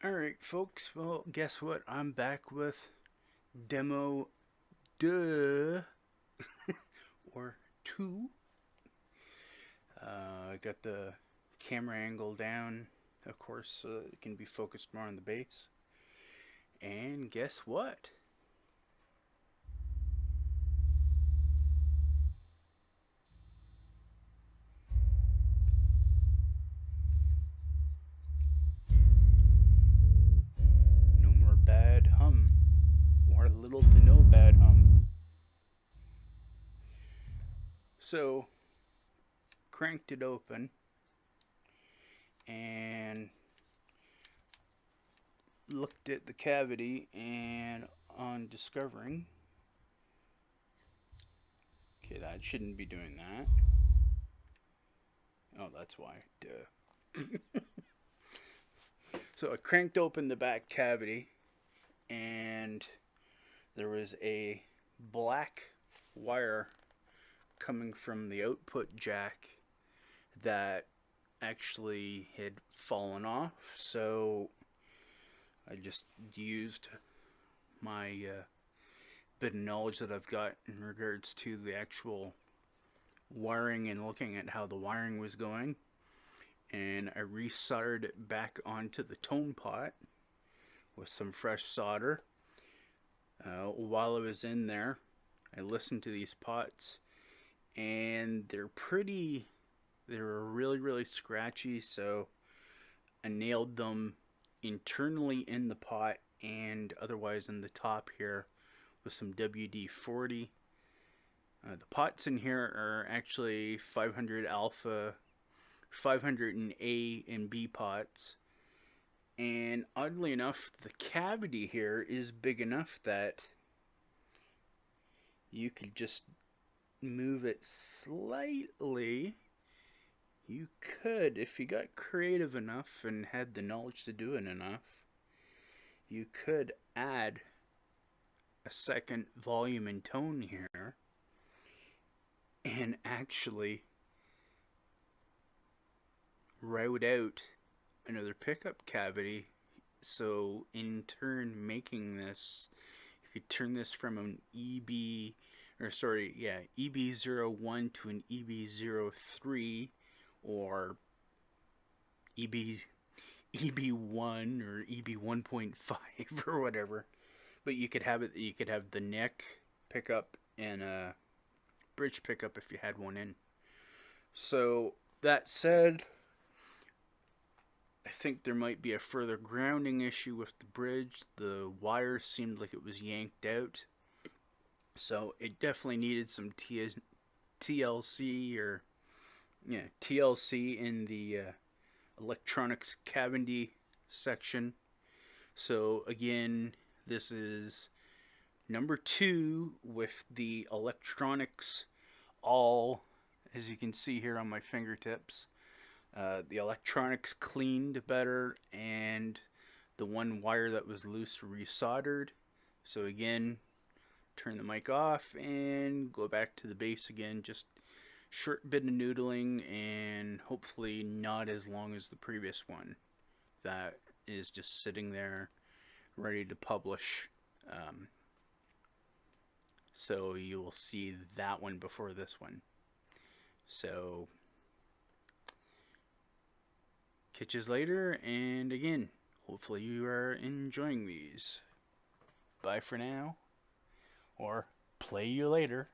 Alright folks, well guess what? I'm back with demo duh or 2. I got the camera angle down, of course, so it can be focused more on the bass. And guess what? No more bad hum, or little to no bad hum. So, cranked it open and looked at the cavity, and on discovering, okay, that shouldn't be doing that. Oh, that's why. Duh. So I cranked open the back cavity, and there was a black wire coming from the output jack that actually had fallen off. So I just used my bit of knowledge that I've got in regards to the actual wiring and looking at how the wiring was going, and I resoldered it back onto the tone pot with some fresh solder. While I was in there, I listened to these pots, and they're really scratchy, so I nailed them internally in the pot and otherwise in the top here with some WD-40. The pots in here are actually 500 alpha, 500 and A and B pots, and oddly enough, the cavity here is big enough that you could just move it slightly. You could, if you got creative enough and had the knowledge to do it enough, you could add a second volume and tone here and actually route out another pickup cavity, so in turn making this, you could turn this from an EB01 to an EB03, or EB1 or EB1.5 or whatever. But you could have the neck pickup and a bridge pickup if you had one in. So that said, I think there might be a further grounding issue with the bridge. The wire seemed like it was yanked out, so it definitely needed some TLC in the electronics cavity section. So again, this is number 2 with the electronics all, as you can see here on my fingertips. The electronics cleaned better, and the one wire that was loose resoldered. So again, turn the mic off and go back to the bass again. Just short bit of noodling, and hopefully not as long as the previous one that is just sitting there ready to publish. So you will see that one before this one. So catch you later, and again, hopefully you are enjoying these. Bye for now, or play you later.